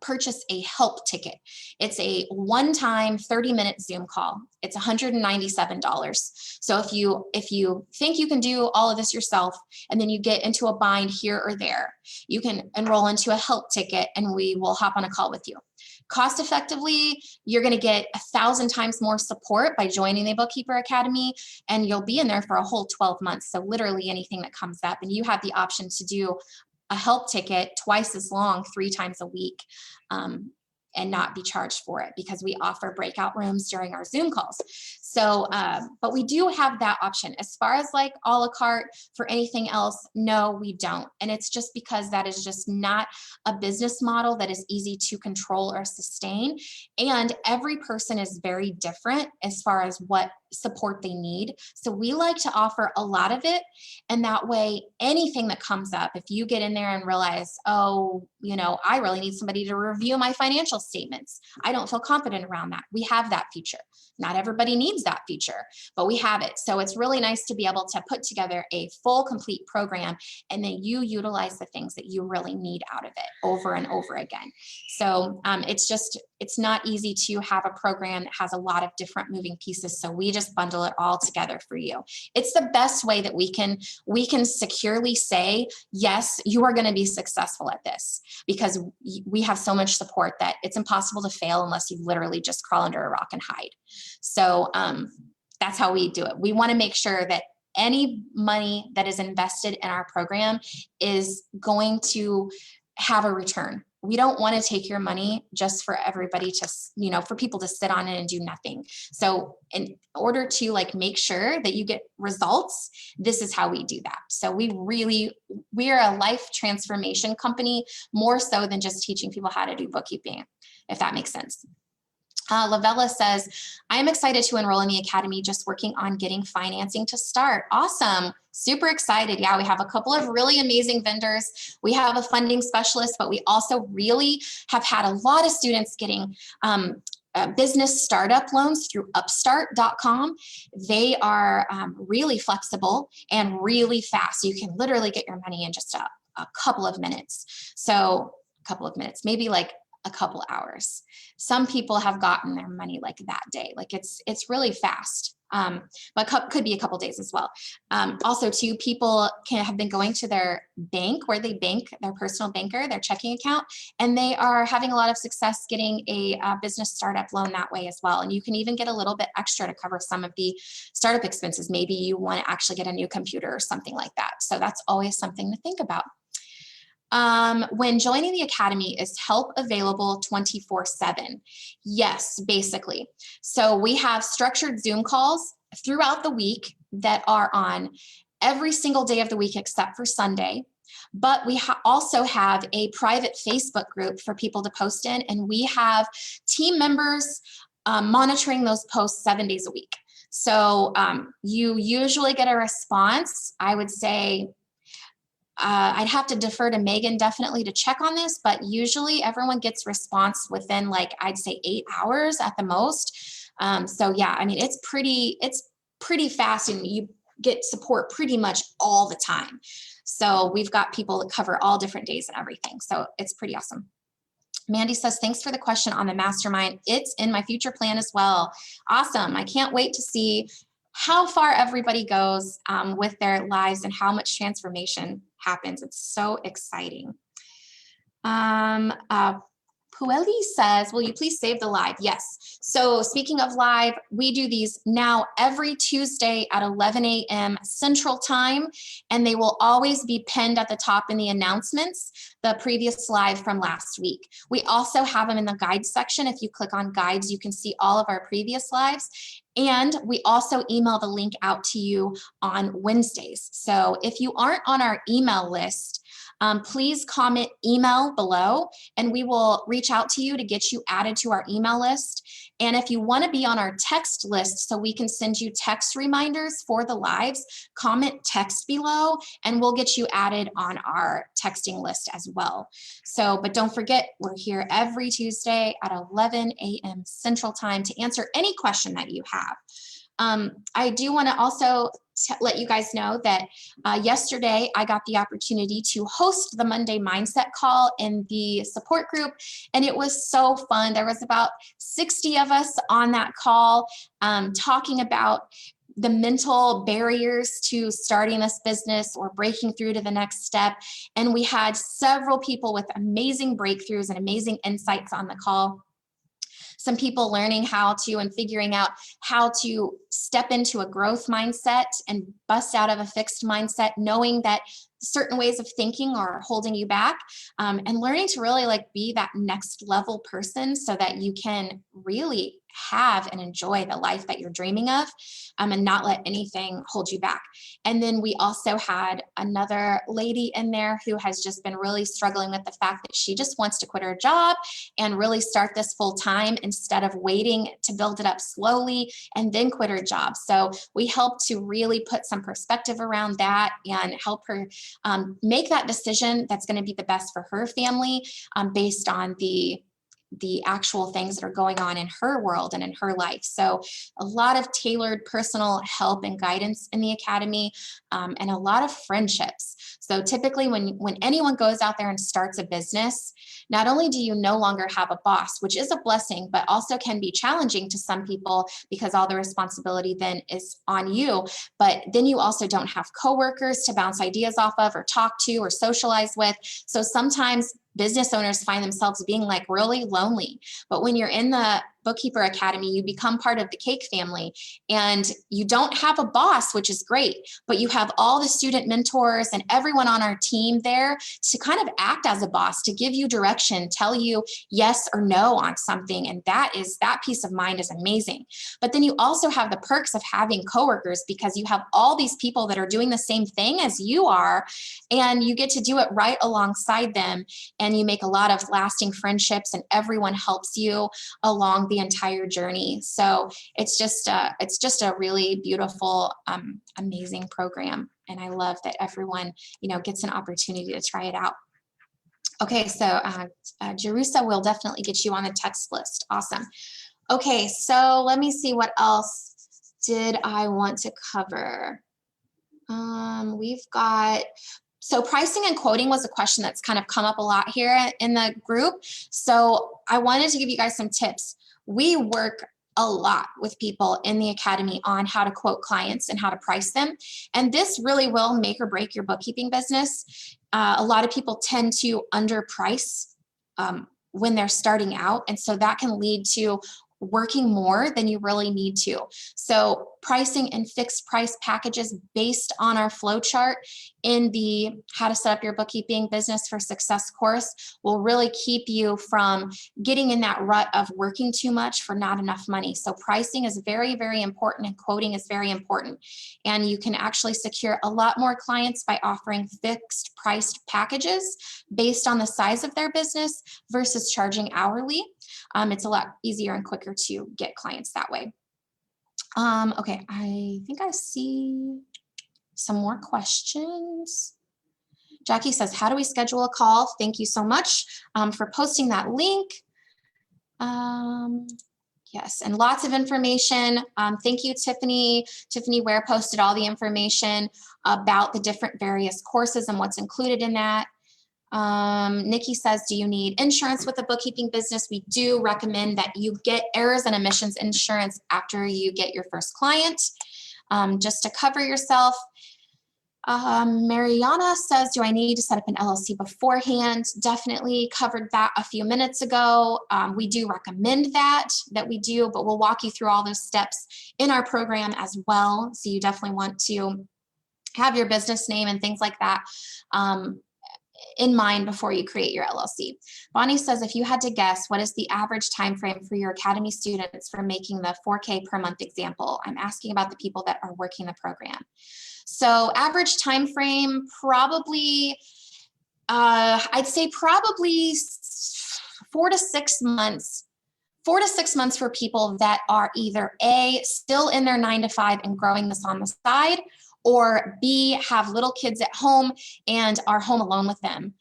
Speaker 1: purchase a help ticket. It's a one-time 30-minute Zoom call. It's $197. So if you think you can do all of this yourself and then you get into a bind here or there, you can enroll into a help ticket and we will hop on a call with you. Cost effectively, you're going to get 1,000 times more support by joining the Bookkeeper Academy, and you'll be in there for a whole 12 months. So literally anything that comes up, and you have the option to do a help ticket twice as long, 3 times a week, and not be charged for it because we offer breakout rooms during our Zoom calls. So, but we do have that option. As far as like a la carte for anything else, no, we don't. And it's just because that is just not a business model that is easy to control or sustain. And every person is very different as far as what support they need. So we like to offer a lot of it. And that way, anything that comes up, if you get in there and realize, oh, you know, I really need somebody to review my financial statements, I don't feel confident around that. We have that feature. Not everybody needs that feature, but we have it. So it's really nice to be able to put together a full, complete program, and then you utilize the things that you really need out of it over and over again. So it's not easy to have a program that has a lot of different moving pieces. So we just just bundle it all together for you. It's the best way that we can securely say, yes, you are going to be successful at this, because we have so much support that it's impossible to fail unless you literally just crawl under a rock and hide. So that's how we do it. We want to make sure that any money that is invested in our program is going to have a return. We don't want to take your money just for everybody to, for people to sit on it and do nothing. So in order to like make sure that you get results, this is how we do that. So we're a life transformation company, more so than just teaching people how to do bookkeeping, if that makes sense. Lavella says, I am excited to enroll in the Academy, just working on getting financing to start. Awesome. Super excited. Yeah, we have a couple of really amazing vendors. We have a funding specialist, but we also really have had a lot of students getting business startup loans through upstart.com. They are really flexible and really fast. You can literally get your money in just a couple of minutes. So a couple of minutes, maybe like a couple hours. Some people have gotten their money like that day. Like it's really fast, but could be a couple days as well. Also too, people have been going to their bank where they bank, their personal banker, their checking account, and they are having a lot of success getting a business startup loan that way as well. And you can even get a little bit extra to cover some of the startup expenses. Maybe you want to actually get a new computer or something like that. So that's always something to think about. When joining the Academy, is help available 24/7? Yes, basically. So we have structured Zoom calls throughout the week that are on every single day of the week except for Sunday. But we also have a private Facebook group for people to post in, and we have team members monitoring those posts 7 days a week. So you usually get a response, I would say, I'd have to defer to Megan definitely to check on this, but usually everyone gets response within like, I'd say 8 hours at the most. So yeah, I mean, it's pretty fast, and you get support pretty much all the time. So we've got people that cover all different days and everything. So it's pretty awesome. Mandy says, thanks for the question on the mastermind. It's in my future plan as well. Awesome. I can't wait to see how far everybody goes with their lives and how much transformation happens. It's so exciting. Pueli says, will you please save the live? Yes. So speaking of live, we do these now every Tuesday at 11 a.m. Central Time, and they will always be pinned at the top in the announcements, the previous live from last week. We also have them in the guides section. If you click on guides, you can see all of our previous lives. And we also email the link out to you on Wednesdays. So if you aren't on our email list, please comment email below, and we will reach out to you to get you added to our email list. And if you want to be on our text list so we can send you text reminders for the lives, comment text below and we'll get you added on our texting list as well. So, but don't forget, we're here every Tuesday at 11 a.m. Central Time to answer any question that you have. I do want to also let you guys know that yesterday I got the opportunity to host the Monday Mindset Call in the support group, and it was so fun. There was about 60 of us on that call talking about the mental barriers to starting this business or breaking through to the next step. And we had several people with amazing breakthroughs and amazing insights on the call. Some people learning how to and figuring out how to step into a growth mindset and bust out of a fixed mindset, knowing that certain ways of thinking are holding you back, and learning to really like be that next level person so that you can really have and enjoy the life that you're dreaming of, and not let anything hold you back. And then we also had another lady in there who has just been really struggling with the fact that she just wants to quit her job and really start this full time instead of waiting to build it up slowly and then quit her job. So we help to really put some perspective around that and help her make that decision that's going to be the best for her family, based on the the actual things that are going on in her world and in her life. So a lot of tailored personal help and guidance in the Academy, and a lot of friendships. So typically when anyone goes out there and starts a business, not only do you no longer have a boss, which is a blessing, but also can be challenging to some people because all the responsibility then is on you. But then you also don't have coworkers to bounce ideas off of or talk to or socialize with. So sometimes business owners find themselves being like really lonely. But when you're in the Bookkeeper Academy, you become part of the Cake family, and you don't have a boss, which is great, but you have all the student mentors and everyone on our team there to kind of act as a boss, to give you direction, tell you yes or no on something. And that peace of mind is amazing. But then you also have the perks of having coworkers, because you have all these people that are doing the same thing as you are, and you get to do it right alongside them. And you make a lot of lasting friendships, and everyone helps you along the entire journey. So it's just a really beautiful, amazing program. And I love that everyone, gets an opportunity to try it out. Okay, so Jerusa will definitely get you on the text list. Awesome. Okay, so let me see what else did I want to cover. We've got, so pricing and quoting was a question that's kind of come up a lot here in the group. So I wanted to give you guys some tips. We work a lot with people in the Academy on how to quote clients and how to price them. And this really will make or break your bookkeeping business. A lot of people tend to underprice when they're starting out. And so that can lead to working more than you really need to. So pricing and fixed price packages based on our flow chart in the How to Set Up Your Bookkeeping Business for Success course will really keep you from getting in that rut of working too much for not enough money. So pricing is very, very important, and quoting is very important. And you can actually secure a lot more clients by offering fixed priced packages based on the size of their business versus charging hourly. It's a lot easier and quicker to get clients that way. Okay, I think I see some more questions. Jackie says, how do we schedule a call? Thank you so much for posting that link. Yes, and lots of information. Thank you, Tiffany. Tiffany Ware posted all the information about the different various courses and what's included in that. Nikki says, do you need insurance with a bookkeeping business? We do recommend that you get errors and omissions insurance after you get your first client, just to cover yourself. Mariana says, do I need to set up an LLC beforehand? Definitely covered that a few minutes ago. We do recommend that we do, but we'll walk you through all those steps in our program as well. So you definitely want to have your business name and things like that in mind before you create your LLC. Bonnie says, if you had to guess, what is the average time frame for your Academy students for making the 4K per month example? I'm asking about the people that are working the program. So average time frame, probably, I'd say probably 4 to 6 months. 4 to 6 months for people that are either A, still in their 9-to-5 and growing this on the side, or B, have little kids at home and are home alone with them.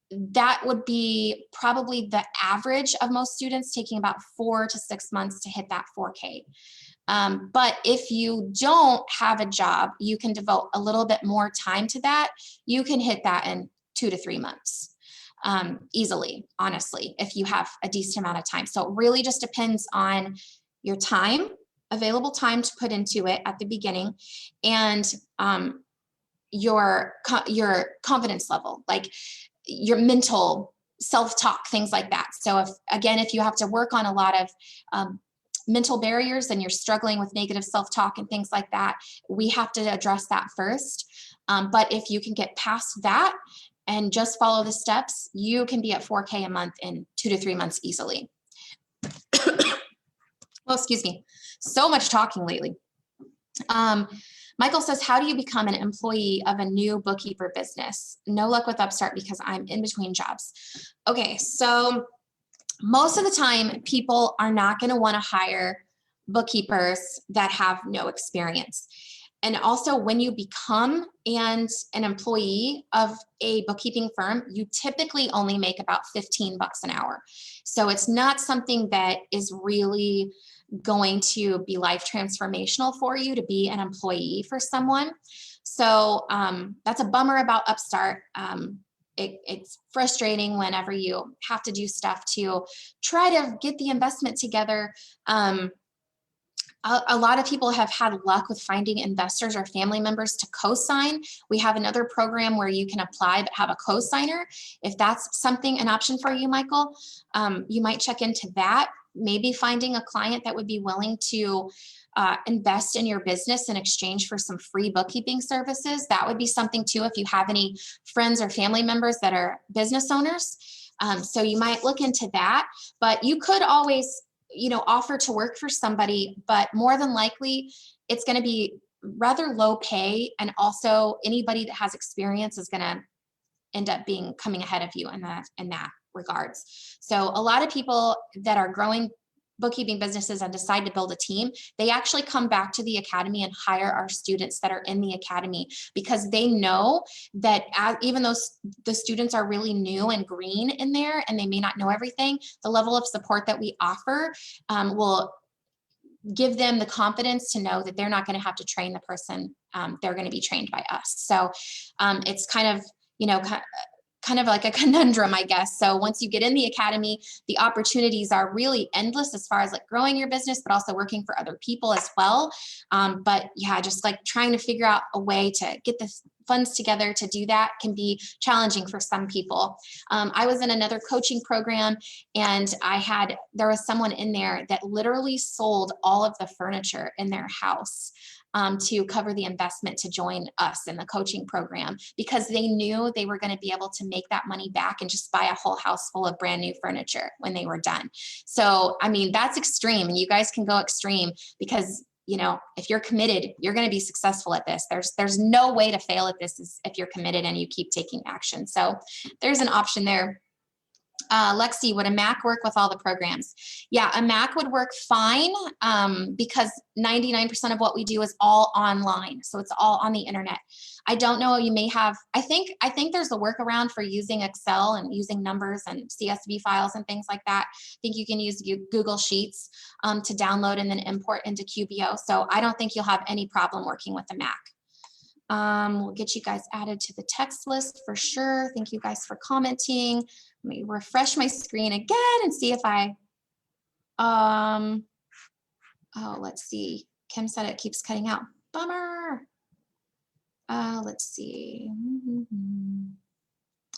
Speaker 1: That would be probably the average of most students, taking about 4 to 6 months to hit that 4K. But if you don't have a job, you can devote a little bit more time to that. You can hit that in 2 to 3 months easily, honestly, if you have a decent amount of time. So it really just depends on your time, available time to put into it at the beginning, and your confidence level, like your mental self-talk, things like that. So if you have to work on a lot of mental barriers and you're struggling with negative self-talk and things like that, we have to address that first. But if you can get past that and just follow the steps, you can be at 4K a month in 2 to 3 months easily. Well, excuse me. So much talking lately. Michael says, how do you become an employee of a new bookkeeper business? No luck with Upstart because I'm in between jobs. Okay, so most of the time, people are not going to want to hire bookkeepers that have no experience. And also when you become an employee of a bookkeeping firm, you typically only make about 15 bucks an hour. So it's not something that is really going to be life transformational for you to be an employee for someone. So that's a bummer about Upstart. It's frustrating whenever you have to do stuff to try to get the investment together. A lot of people have had luck with finding investors or family members to co-sign. We have another program where you can apply but have a co-signer. If that's something, an option for you, Michael, you might check into that. Maybe finding a client that would be willing to invest in your business in exchange for some free bookkeeping services. That would be something too if you have any friends or family members that are business owners. So you might look into that, but you could always, you know, offer to work for somebody, but more than likely it's going to be rather low pay. And also anybody that has experience is going to end up coming ahead of you in that regards. So a lot of people that are growing bookkeeping businesses and decide to build a team, they actually come back to the academy and hire our students that are in the academy, because they know that even though the students are really new and green in there and they may not know everything, the level of support that we offer will give them the confidence to know that they're not going to have to train the person. They're going to be trained by us. So it's kind of, you know, kind of like a conundrum, I guess. So once you get in the academy, the opportunities are really endless as far as like growing your business, but also working for other people as well. But yeah, just like trying to figure out a way to get the funds together to do that can be challenging for some people. I was in another coaching program, and there was someone in there that literally sold all of the furniture in their house to cover the investment to join us in the coaching program, because they knew they were going to be able to make that money back and just buy a whole house full of brand new furniture when they were done. So, I mean, that's extreme, and you guys can go extreme because, you know, if you're committed, you're going to be successful at this. There's no way to fail at this if you're committed and you keep taking action. So there's an option there. Lexi, would a Mac work with all the programs? Yeah, a Mac would work fine because 99% of what we do is all online. So it's all on the internet. I don't know, you may have, I think there's a workaround for using Excel and using numbers and CSV files and things like that. I think you can use Google Sheets to download and then import into QBO. So I don't think you'll have any problem working with the Mac. We'll get you guys added to the text list for sure. Thank you guys for commenting. Let me refresh my screen again and see if oh, let's see. Kim said it keeps cutting out. Bummer. Let's see.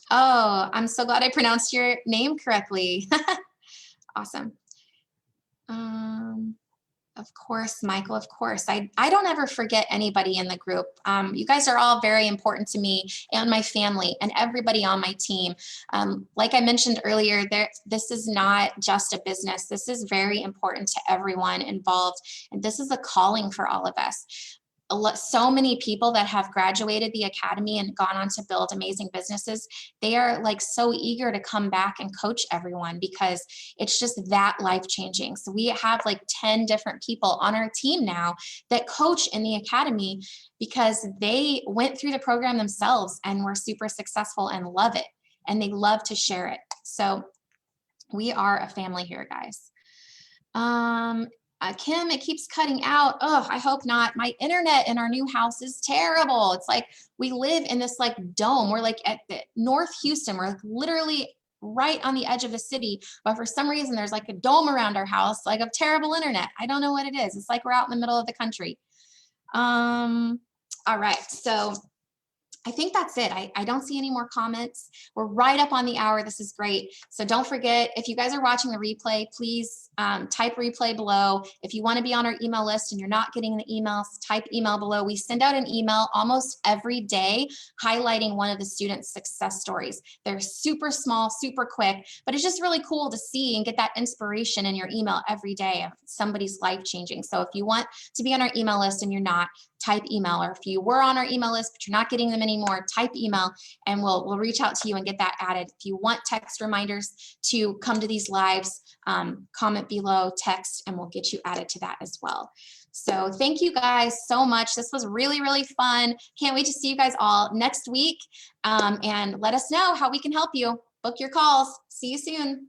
Speaker 1: Oh, I'm so glad I pronounced your name correctly. Awesome. Of course, Michael, of course. I don't ever forget anybody in the group. You guys are all very important to me and my family and everybody on my team. Like I mentioned earlier, this is not just a business. This is very important to everyone involved. And this is a calling for all of us. So many people that have graduated the academy and gone on to build amazing businesses, they are like so eager to come back and coach everyone because it's just that life-changing. So we have like 10 different people on our team now that coach in the academy because they went through the program themselves and were super successful and love it. And they love to share it. So we are a family here, guys. Kim, it keeps cutting out. Oh, I hope not. My internet in our new house is terrible. It's like we live in this like dome. We're like at the North Houston. We're like literally right on the edge of the city. But for some reason, there's like a dome around our house, like of terrible internet. I don't know what it is. It's like we're out in the middle of the country. All right. So I think that's it. I don't see any more comments. We're right up on the hour. This is great. So don't forget, if you guys are watching the replay, please type replay below. If you want to be on our email list and you're not getting the emails, type email below. We send out an email almost every day highlighting one of the students' success stories. They're super small, super quick, but it's just really cool to see and get that inspiration in your email every day of somebody's life changing. So if you want to be on our email list and you're not, type email, or if you were on our email list, but you're not getting them anymore, type email and we'll reach out to you and get that added. If you want text reminders to come to these lives, comment below, text, and we'll get you added to that as well. So thank you guys so much. This was really, really fun. Can't wait to see you guys all next week. And let us know how we can help you. Book your calls. See you soon.